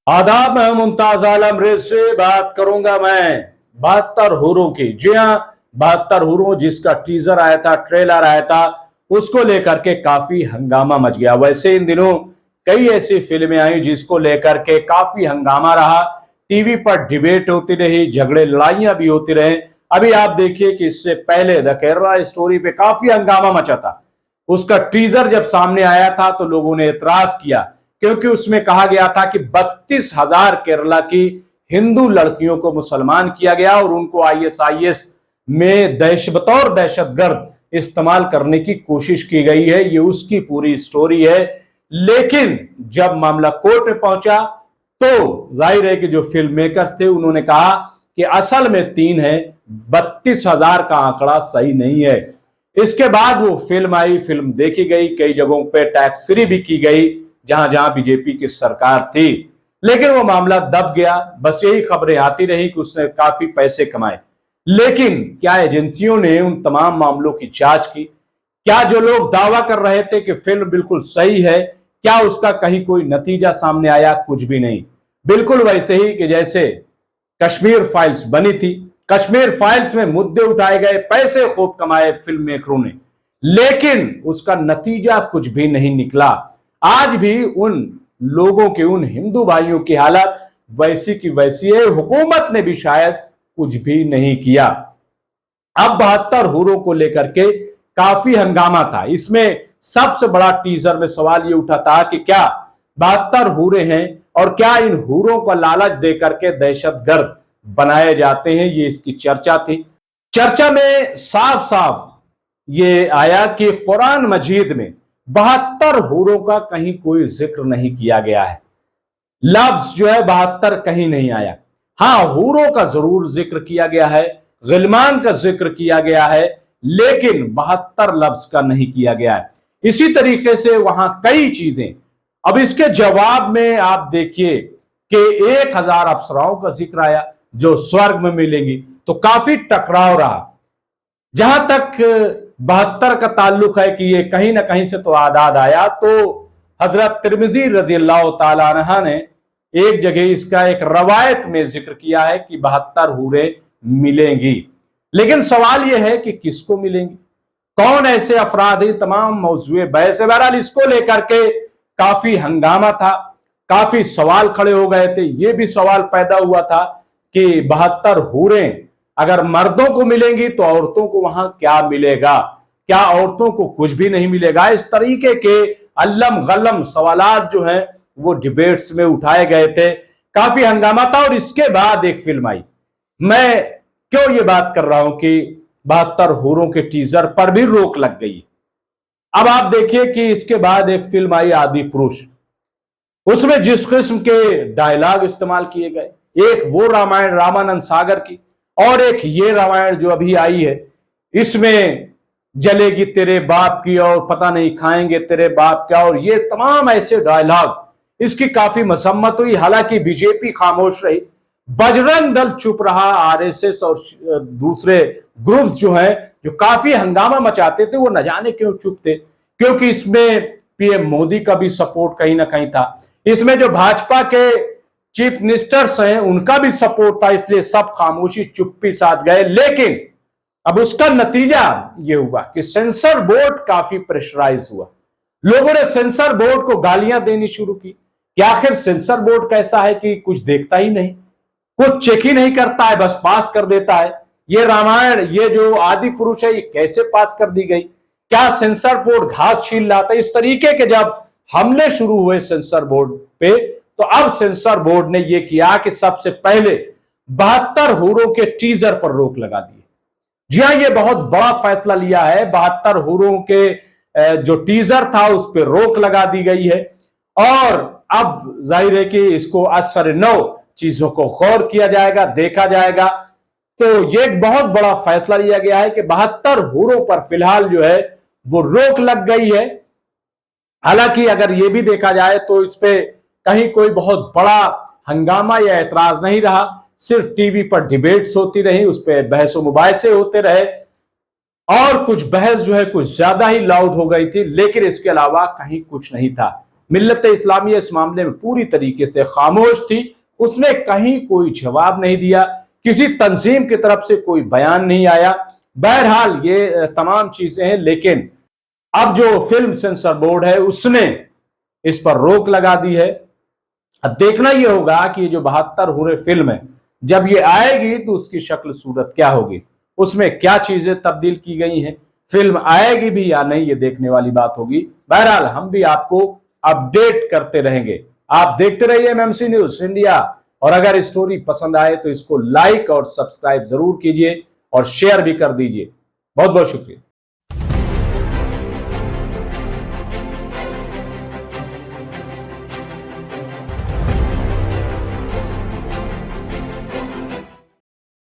आदाब, मैं मुमताज आलम रेज से बात करूंगा मैं 72 हूरों की। जी हाँ, 72 हूरों जिसका टीजर आया था, ट्रेलर आया था, उसको लेकर के काफी हंगामा मच गया। वैसे इन दिनों कई ऐसी फिल्में आई जिसको लेकर के काफी हंगामा रहा, टीवी पर डिबेट होती रही, झगड़े लड़ाइयां भी होती रहे। अभी आप देखिए कि इससे पहले द केरला स्टोरी पे काफी हंगामा मचा था। उसका टीजर जब सामने आया था तो लोगों ने एतराज किया, क्योंकि उसमें कहा गया था कि 32,000 केरला की हिंदू लड़कियों को मुसलमान किया गया और उनको आईएसआईएस में बतौर दहशतगर्द इस्तेमाल करने की कोशिश की गई है। ये उसकी पूरी स्टोरी है। लेकिन जब मामला कोर्ट में पहुंचा तो जाहिर है कि जो फिल्म मेकर्स थे उन्होंने कहा कि असल में 3 है, 32,000 का आंकड़ा सही नहीं है। इसके बाद वो फिल्म आई, फिल्म देखी गई, कई जगहों पे टैक्स फ्री भी की गई जहां जहां बीजेपी की सरकार थी। लेकिन वो मामला दब गया। बस यही खबरें आती रही कि उसने काफी पैसे कमाए। लेकिन क्या एजेंसियों ने उन तमाम मामलों की जांच की? क्या जो लोग दावा कर रहे थे कि फिल्म बिल्कुल सही है, क्या उसका कहीं कोई नतीजा सामने आया? कुछ भी नहीं। बिल्कुल वैसे ही कि जैसे कश्मीर फाइल्स बनी थी। कश्मीर फाइल्स में मुद्दे उठाए गए, पैसे खूब कमाए फिल्म मेकरों ने, लेकिन उसका नतीजा कुछ भी नहीं निकला। आज भी उन लोगों के, उन हिंदू भाइयों की हालत वैसी की वैसी है। हुकूमत ने भी शायद कुछ भी नहीं किया। अब 72 हूरों को लेकर के काफी हंगामा था। इसमें सबसे बड़ा टीजर में सवाल ये उठा था कि क्या 72 हूरे हैं और क्या इन हूरों को लालच देकर के दहशतगर्द बनाए जाते हैं, ये इसकी चर्चा थी। चर्चा में साफ साफ ये आया कि कुरान मजीद में 72 हूरों का कहीं कोई जिक्र नहीं किया गया है। लफ्ज जो है 72 कहीं नहीं आया। हाँ, हूरों का जरूर जिक्र किया गया है, गिलमान का जिक्र किया गया है, लेकिन 72 लफ्ज का नहीं किया गया है। इसी तरीके से वहां कई चीजें। अब इसके जवाब में आप देखिए कि 1000 अप्सराओं का जिक्र आया जो स्वर्ग में मिलेंगी, तो काफी टकराव रहा। जहां तक 72 का ताल्लुक है कि ये कहीं ना कहीं से तो आदाद आया, तो हजरत तिरमिजी रजी अल्लाह तआला अन्हा ने एक जगह इसका एक रवायत में जिक्र किया है कि 72 हूरें मिलेंगी। लेकिन सवाल यह है कि किसको मिलेंगी, कौन ऐसे अफराद हैं? तमाम मौजूए बहस। बहरहाल इसको लेकर के काफी हंगामा था, काफी सवाल खड़े हो गए थे। ये भी सवाल पैदा हुआ था कि 72 हूरें अगर मर्दों को मिलेंगी तो औरतों को वहां क्या मिलेगा? क्या औरतों को कुछ भी नहीं मिलेगा? इस तरीके के अल्लम गल्लम सवालात जो हैं वो डिबेट्स में उठाए गए थे। काफी हंगामा था और इसके बाद एक फिल्म आई। मैं क्यों ये बात कर रहा हूं कि 72 हूरों के टीजर पर भी रोक लग गई। अब आप देखिए कि इसके बाद एक फिल्म आई आदि पुरुष। उसमें जिस किस्म के डायलॉग इस्तेमाल किए गए, एक वो रामायण रामानंद सागर की और एक ये रामायण जो अभी आई है, इसमें जलेगी तेरे बाप की और पता नहीं खाएंगे तेरे बाप क्या, और ये तमाम ऐसे डायलॉग, इसकी काफी मसम्मत हुई। हालांकि बीजेपी खामोश रही, बजरंग दल चुप रहा, आरएसएस और दूसरे ग्रुप्स जो हैं जो काफी हंगामा मचाते थे वो न जाने क्यों चुप थे, क्योंकि इसमें पीएम मोदी का भी सपोर्ट कहीं ना कहीं था। इसमें जो भाजपा के चीफ मिनिस्टर्स हैं उनका भी सपोर्ट था, इसलिए सब खामोशी चुप्पी साध गए। लेकिन अब उसका नतीजा यह हुआ कि सेंसर बोर्ड काफी प्रेशराइज हुआ। लोगों ने सेंसर बोर्ड को गालियां देनी शुरू की कि आखिर सेंसर बोर्ड कैसा है कि कुछ देखता ही नहीं, कुछ चेक ही नहीं करता है, बस पास कर देता है। ये रामायण, ये जो आदि पुरुष है, ये कैसे पास कर दी गई? क्या सेंसर बोर्ड घास छील रहा था? इस तरीके के जब हमले शुरू हुए सेंसर बोर्ड पे, तो अब सेंसर बोर्ड ने यह किया कि सबसे पहले 72 हूरों के टीजर पर रोक लगा दी। जी हां, ये बहुत बड़ा फैसला लिया है। 72 हूरों के जो टीजर था उस पर रोक लगा दी गई है और अब जाहिर है कि इसको असर नौ चीजों को गौर किया जाएगा, देखा जाएगा। तो ये एक बहुत बड़ा फैसला लिया गया है कि 72 हूरों पर फिलहाल जो है वो रोक लग गई है। हालांकि अगर ये भी देखा जाए तो इस पे कहीं कोई बहुत बड़ा हंगामा या एतराज नहीं रहा, सिर्फ टीवी पर डिबेट्स होती रही, उस पर बहस व मुबाहिसे होते रहे और कुछ बहस जो है कुछ ज्यादा ही लाउड हो गई थी, लेकिन इसके अलावा कहीं कुछ नहीं था। मिल्लत इस्लामिया इस मामले में पूरी तरीके से खामोश थी, उसने कहीं कोई जवाब नहीं दिया, किसी तंजीम की तरफ से कोई बयान नहीं आया। बहरहाल ये तमाम चीजें हैं, लेकिन अब जो फिल्म सेंसर बोर्ड है उसने इस पर रोक लगा दी है। अब देखना यह होगा कि ये जो 72 हूरे फिल्म है, जब ये आएगी तो उसकी शक्ल सूरत क्या होगी, उसमें क्या चीजें तब्दील की गई हैं, फिल्म आएगी भी या नहीं, ये देखने वाली बात होगी। बहरहाल हम भी आपको अपडेट करते रहेंगे। आप देखते रहिए एमएमसी न्यूज इंडिया, और अगर स्टोरी पसंद आए तो इसको लाइक और सब्सक्राइब जरूर कीजिए और शेयर भी कर दीजिए। बहुत बहुत शुक्रिया।